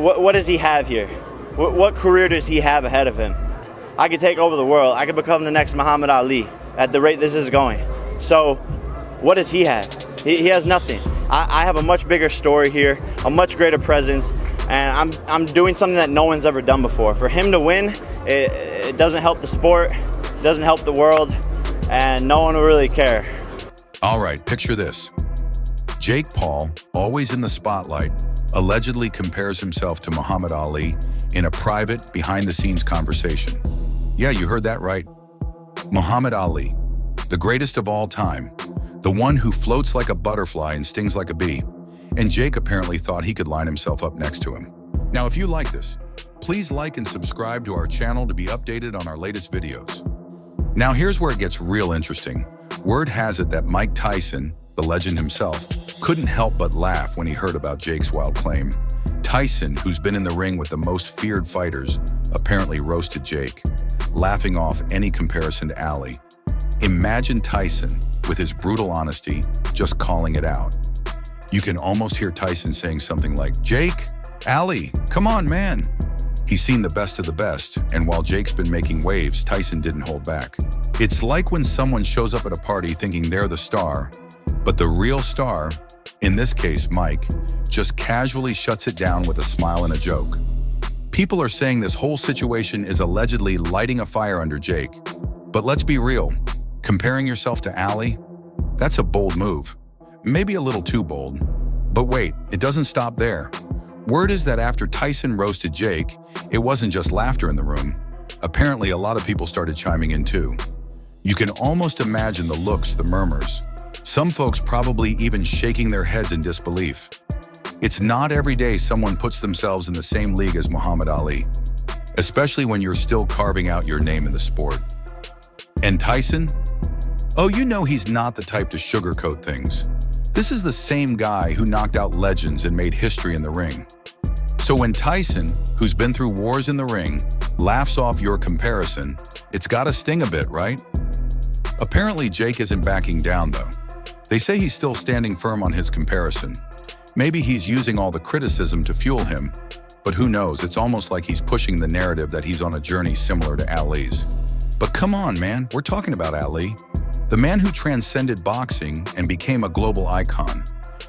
what does he have here? What career does he have ahead of him? I could take over the world. I could become the next Muhammad Ali at the rate this is going. So what does he have? He has nothing. I have a much bigger story here, a much greater presence, and I'm doing something that no one's ever done before. For him to win, it doesn't help the sport, doesn't help the world, and no one will really care. All right, picture this. Jake Paul, always in the spotlight, allegedly compares himself to Muhammad Ali in a private, behind-the-scenes conversation. Yeah, you heard that right. Muhammad Ali, the greatest of all time, the one who floats like a butterfly and stings like a bee. And Jake apparently thought he could line himself up next to him. Now, if you like this, please like and subscribe to our channel to be updated on our latest videos. Now, here's where it gets real interesting. Word has it that Mike Tyson, the legend himself, couldn't help but laugh when he heard about Jake's wild claim. Tyson, who's been in the ring with the most feared fighters, apparently roasted Jake, laughing off any comparison to Ali. Imagine Tyson, with his brutal honesty, just calling it out. You can almost hear Tyson saying something like, "Jake, Ali, come on, man." He's seen the best of the best, and while Jake's been making waves, Tyson didn't hold back. It's like when someone shows up at a party thinking they're the star, but the real star, in this case Mike, just casually shuts it down with a smile and a joke. People are saying this whole situation is allegedly lighting a fire under Jake. But let's be real, comparing yourself to Ali, that's a bold move. Maybe a little too bold. But wait, it doesn't stop there. Word is that after Tyson roasted Jake, it wasn't just laughter in the room. Apparently, a lot of people started chiming in too. You can almost imagine the looks, the murmurs. Some folks probably even shaking their heads in disbelief. It's not every day someone puts themselves in the same league as Muhammad Ali, especially when you're still carving out your name in the sport. And Tyson? Oh, you know he's not the type to sugarcoat things. This is the same guy who knocked out legends and made history in the ring. So when Tyson, who's been through wars in the ring, laughs off your comparison, it's gotta sting a bit, right? Apparently Jake isn't backing down though. They say he's still standing firm on his comparison. Maybe he's using all the criticism to fuel him, but who knows, it's almost like he's pushing the narrative that he's on a journey similar to Ali's. But come on, man, we're talking about Ali. The man who transcended boxing and became a global icon.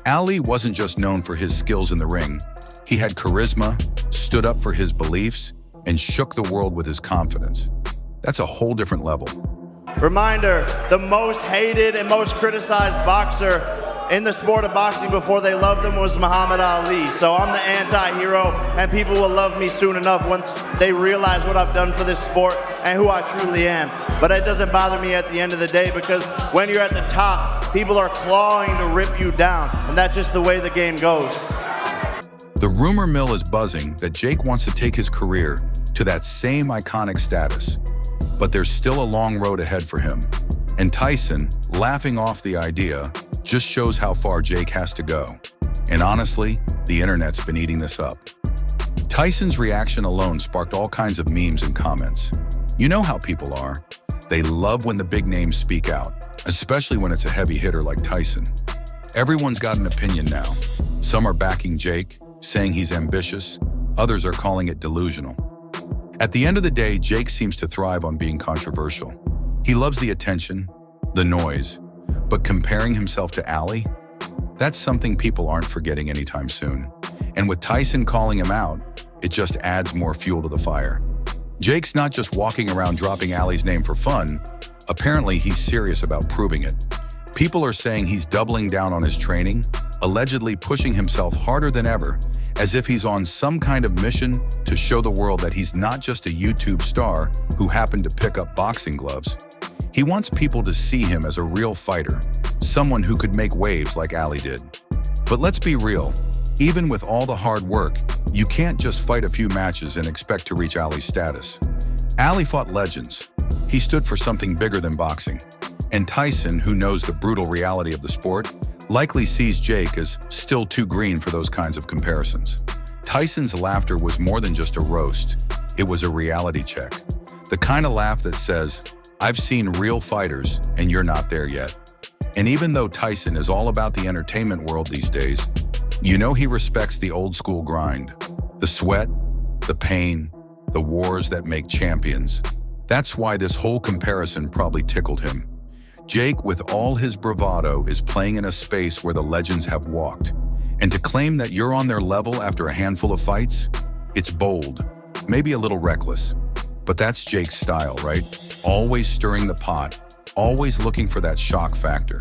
Ali wasn't just known for his skills in the ring. He had charisma, stood up for his beliefs, and shook the world with his confidence. That's a whole different level. Reminder, the most hated and most criticized boxer in the sport of boxing before they loved him was Muhammad Ali. So I'm the anti-hero, and people will love me soon enough once they realize what I've done for this sport and who I truly am. But it doesn't bother me at the end of the day, because when you're at the top, people are clawing to rip you down, and that's just the way the game goes. The rumor mill is buzzing that Jake wants to take his career to that same iconic status. But there's still a long road ahead for him. And Tyson, laughing off the idea, just shows how far Jake has to go. And honestly, the internet's been eating this up. Tyson's reaction alone sparked all kinds of memes and comments. You know how people are. They love when the big names speak out, especially when it's a heavy hitter like Tyson. Everyone's got an opinion now. Some are backing Jake, saying he's ambitious. Others are calling it delusional. At the end of the day, Jake seems to thrive on being controversial. He loves the attention, the noise, but comparing himself to Ali? That's something people aren't forgetting anytime soon. And with Tyson calling him out, it just adds more fuel to the fire. Jake's not just walking around dropping Ali's name for fun. Apparently, he's serious about proving it. People are saying he's doubling down on his training, allegedly pushing himself harder than ever, as if he's on some kind of mission to show the world that he's not just a YouTube star who happened to pick up boxing gloves. He wants people to see him as a real fighter, someone who could make waves like Ali did. But let's be real, even with all the hard work, you can't just fight a few matches and expect to reach Ali's status. Ali fought legends. He stood for something bigger than boxing. And Tyson, who knows the brutal reality of the sport, likely sees Jake as still too green for those kinds of comparisons. Tyson's laughter was more than just a roast. It was a reality check. The kind of laugh that says, I've seen real fighters and you're not there yet. And even though Tyson is all about the entertainment world these days, you know he respects the old school grind. The sweat, the pain, the wars that make champions. That's why this whole comparison probably tickled him. Jake, with all his bravado, is playing in a space where the legends have walked. And to claim that you're on their level after a handful of fights, it's bold, maybe a little reckless. But that's Jake's style, right? Always stirring the pot, always looking for that shock factor.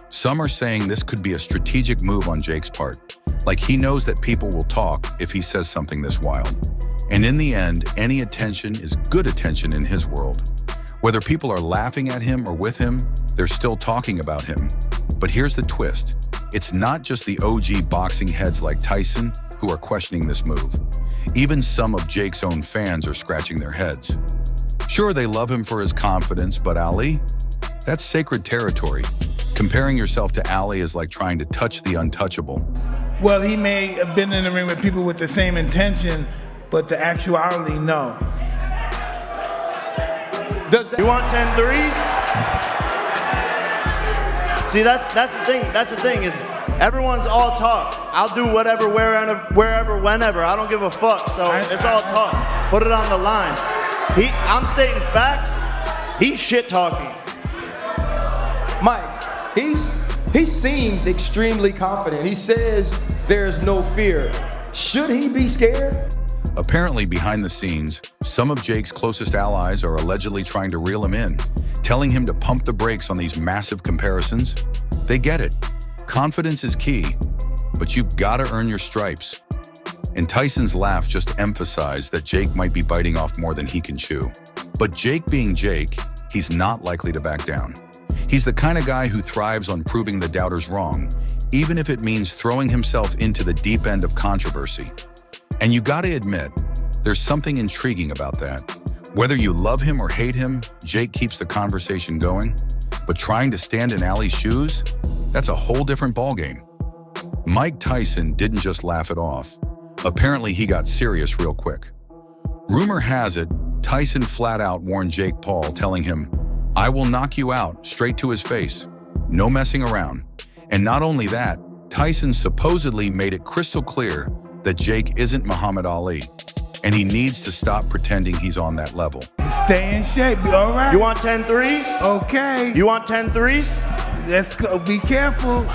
Some are saying this could be a strategic move on Jake's part, like he knows that people will talk if he says something this wild. And in the end, any attention is good attention in his world. Whether people are laughing at him or with him, they're still talking about him. But here's the twist. It's not just the OG boxing heads like Tyson who are questioning this move. Even some of Jake's own fans are scratching their heads. Sure, they love him for his confidence, but Ali? That's sacred territory. Comparing yourself to Ali is like trying to touch the untouchable. Well, he may have been in the ring with people with the same intention, but the actuality, no. You want 10 threes? See, that's the thing. That's the thing is everyone's all talk. I'll do whatever, wherever, whenever. I don't give a fuck. So it's all talk. Put it on the line. I'm stating facts. He's shit talking. Mike, he seems extremely confident. He says there's no fear. Should he be scared? Apparently, behind the scenes, some of Jake's closest allies are allegedly trying to reel him in, telling him to pump the brakes on these massive comparisons. They get it. Confidence is key, but you've got to earn your stripes. And Tyson's laugh just emphasized that Jake might be biting off more than he can chew. But Jake being Jake, he's not likely to back down. He's the kind of guy who thrives on proving the doubters wrong, even if it means throwing himself into the deep end of controversy. And you gotta admit, there's something intriguing about that. Whether you love him or hate him, Jake keeps the conversation going. But trying to stand in Ali's shoes, that's a whole different ballgame. Mike Tyson didn't just laugh it off. Apparently, he got serious real quick. Rumor has it, Tyson flat out warned Jake Paul, telling him, "I will knock you out straight to his face. No messing around." And not only that, Tyson supposedly made it crystal clear that Jake isn't Muhammad Ali, and he needs to stop pretending he's on that level. Stay in shape, be all right? You want 10 threes? Okay. You want 10 threes? Let's go, be careful.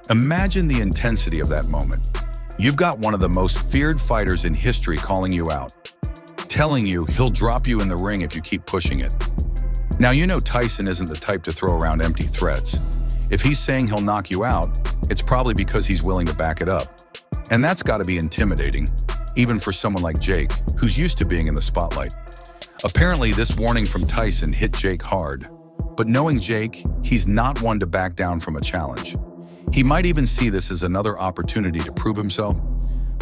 Imagine the intensity of that moment. You've got one of the most feared fighters in history calling you out, telling you he'll drop you in the ring if you keep pushing it. Now, you know Tyson isn't the type to throw around empty threats. If he's saying he'll knock you out, it's probably because he's willing to back it up. And that's got to be intimidating, even for someone like Jake, who's used to being in the spotlight. Apparently, this warning from Tyson hit Jake hard. But knowing Jake, he's not one to back down from a challenge. He might even see this as another opportunity to prove himself.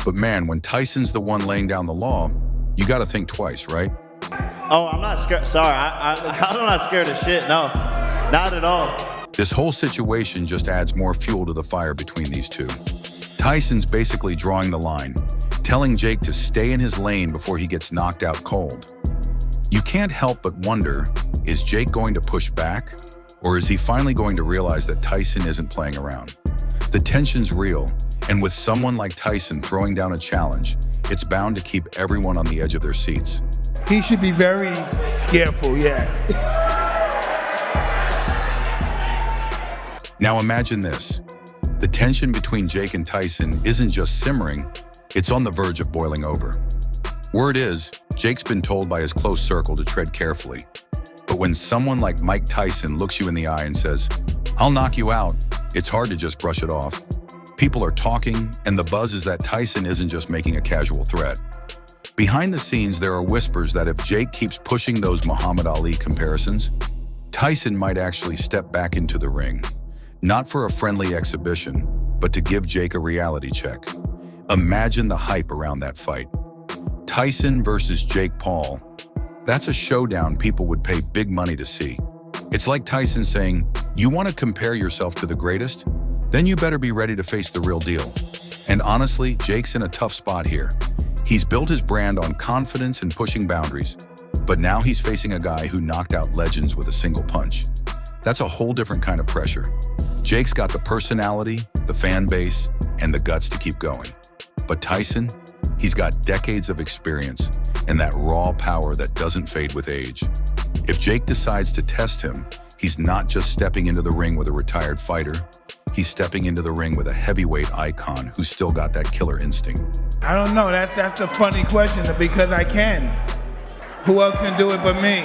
But man, when Tyson's the one laying down the law, you got to think twice, right? Oh, I'm not scared. Sorry, I'm not scared of shit. No, not at all. This whole situation just adds more fuel to the fire between these two. Tyson's basically drawing the line, telling Jake to stay in his lane before he gets knocked out cold. You can't help but wonder, is Jake going to push back? Or is he finally going to realize that Tyson isn't playing around? The tension's real, and with someone like Tyson throwing down a challenge, it's bound to keep everyone on the edge of their seats. He should be very careful, yeah. Now imagine this. The tension between Jake and Tyson isn't just simmering, it's on the verge of boiling over. Word is, Jake's been told by his close circle to tread carefully. But when someone like Mike Tyson looks you in the eye and says, "I'll knock you out," it's hard to just brush it off. People are talking, and the buzz is that Tyson isn't just making a casual threat. Behind the scenes, there are whispers that if Jake keeps pushing those Muhammad Ali comparisons, Tyson might actually step back into the ring. Not for a friendly exhibition, but to give Jake a reality check. Imagine the hype around that fight. Tyson versus Jake Paul. That's a showdown people would pay big money to see. It's like Tyson saying, "You want to compare yourself to the greatest? Then you better be ready to face the real deal." And honestly, Jake's in a tough spot here. He's built his brand on confidence and pushing boundaries, but now he's facing a guy who knocked out legends with a single punch. That's a whole different kind of pressure. Jake's got the personality, the fan base, and the guts to keep going. But Tyson, he's got decades of experience and that raw power that doesn't fade with age. If Jake decides to test him, he's not just stepping into the ring with a retired fighter, he's stepping into the ring with a heavyweight icon who's still got that killer instinct. I don't know, that's a funny question because I can. Who else can do it but me?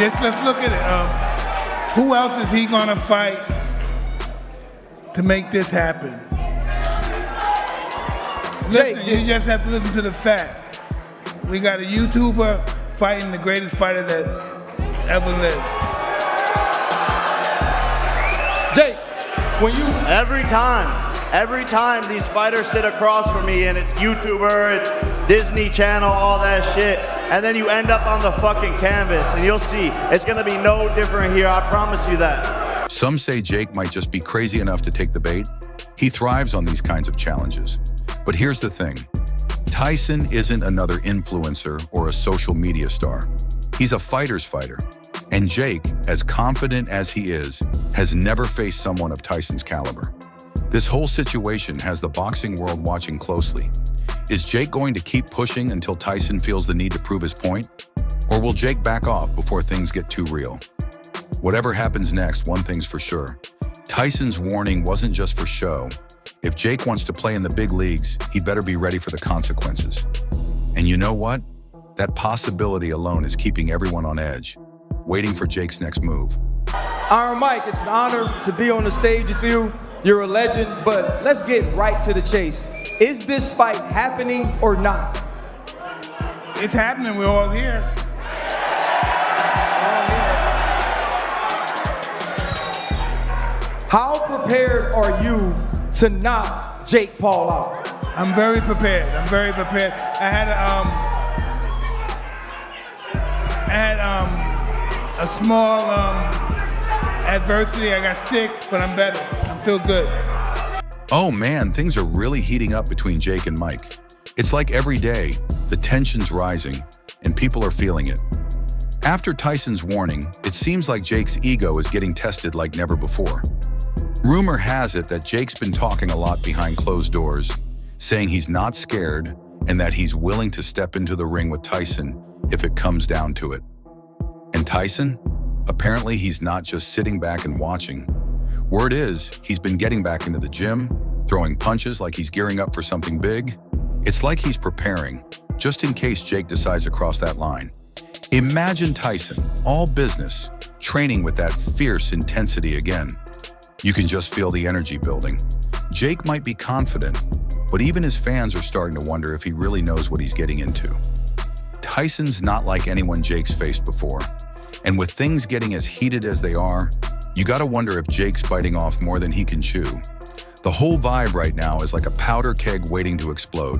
Let's look at it. Who else is he gonna fight to make this happen? Listen, you just have to listen to the fact. We got a YouTuber fighting the greatest fighter that ever lived. Jake, when you... Every time these fighters sit across from me and it's YouTuber, it's Disney Channel, all that shit, and then you end up on the fucking canvas and you'll see, it's gonna be no different here, I promise you that. Some say Jake might just be crazy enough to take the bait. He thrives on these kinds of challenges. But here's the thing, Tyson isn't another influencer or a social media star. He's a fighter's fighter. And Jake, as confident as he is, has never faced someone of Tyson's caliber. This whole situation has the boxing world watching closely. Is Jake going to keep pushing until Tyson feels the need to prove his point? Or will Jake back off before things get too real? Whatever happens next, one thing's for sure. Tyson's warning wasn't just for show. If Jake wants to play in the big leagues, he better be ready for the consequences. And you know what? That possibility alone is keeping everyone on edge, waiting for Jake's next move. Iron Mike, it's an honor to be on the stage with you. You're a legend, but let's get right to the chase. Is this fight happening or not? It's happening, we're all here. How prepared are you to knock Jake Paul out? I'm very prepared. I had a small adversity. I got sick, but I'm better. I feel good. Oh man, things are really heating up between Jake and Mike. It's like every day, the tension's rising, and people are feeling it. After Tyson's warning, it seems like Jake's ego is getting tested like never before. Rumor has it that Jake's been talking a lot behind closed doors, saying he's not scared and that he's willing to step into the ring with Tyson if it comes down to it. And Tyson? Apparently he's not just sitting back and watching. Word is, he's been getting back into the gym, throwing punches like he's gearing up for something big. It's like he's preparing, just in case Jake decides to cross that line. Imagine Tyson, all business, training with that fierce intensity again. You can just feel the energy building. Jake might be confident, but even his fans are starting to wonder if he really knows what he's getting into. Tyson's not like anyone Jake's faced before. And with things getting as heated as they are, you gotta wonder if Jake's biting off more than he can chew. The whole vibe right now is like a powder keg waiting to explode.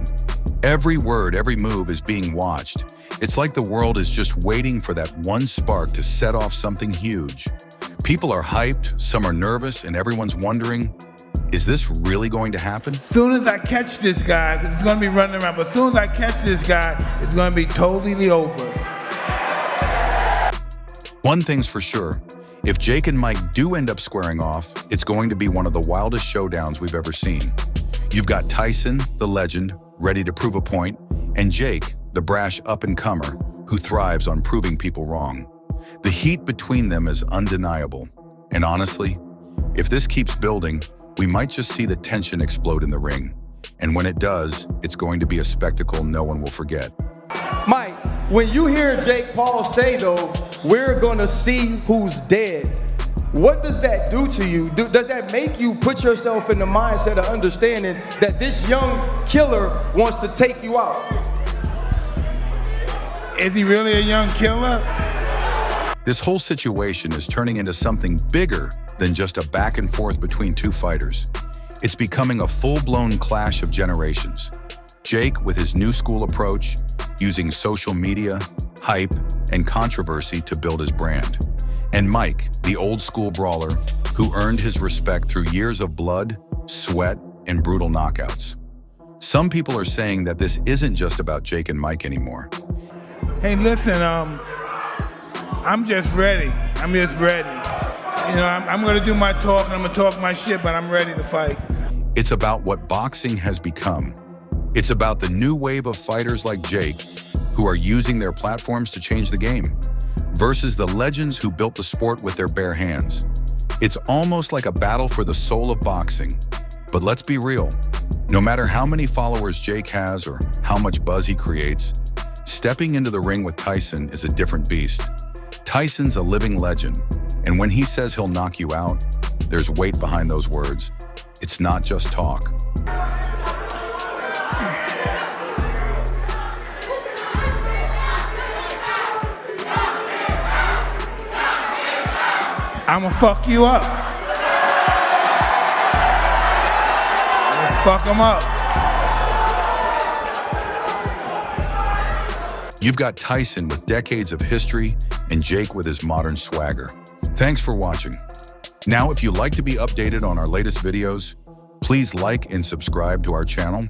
Every word, every move is being watched. It's like the world is just waiting for that one spark to set off something huge. People are hyped, some are nervous, and everyone's wondering, is this really going to happen? As soon as I catch this guy, 'cause he's gonna be running around, but as soon as I catch this guy, it's gonna be totally over. One thing's for sure, if Jake and Mike do end up squaring off, it's going to be one of the wildest showdowns we've ever seen. You've got Tyson, the legend, ready to prove a point, and Jake, the brash up-and-comer, who thrives on proving people wrong. The heat between them is undeniable. And honestly, if this keeps building, we might just see the tension explode in the ring. And when it does, it's going to be a spectacle no one will forget. Mike, when you hear Jake Paul say, though, we're gonna see who's dead, what does that do to you? Does that make you put yourself in the mindset of understanding that this young killer wants to take you out? Is he really a young killer? This whole situation is turning into something bigger than just a back and forth between two fighters. It's becoming a full-blown clash of generations. Jake, with his new school approach, using social media, hype, and controversy to build his brand. And Mike, the old school brawler, who earned his respect through years of blood, sweat, and brutal knockouts. Some people are saying that this isn't just about Jake and Mike anymore. Hey, listen, I'm just ready. You know, I'm gonna do my talk and I'm gonna talk my shit, but I'm ready to fight. It's about what boxing has become. It's about the new wave of fighters like Jake, who are using their platforms to change the game, versus the legends who built the sport with their bare hands. It's almost like a battle for the soul of boxing. But let's be real, no matter how many followers Jake has or how much buzz he creates, stepping into the ring with Tyson is a different beast. Tyson's a living legend, and when he says he'll knock you out, there's weight behind those words. It's not just talk. I'ma fuck you up. I'ma fuck them up. You've got Tyson with decades of history and Jake with his modern swagger. Thanks for watching. Now, if you'd like to be updated on our latest videos, please like and subscribe to our channel.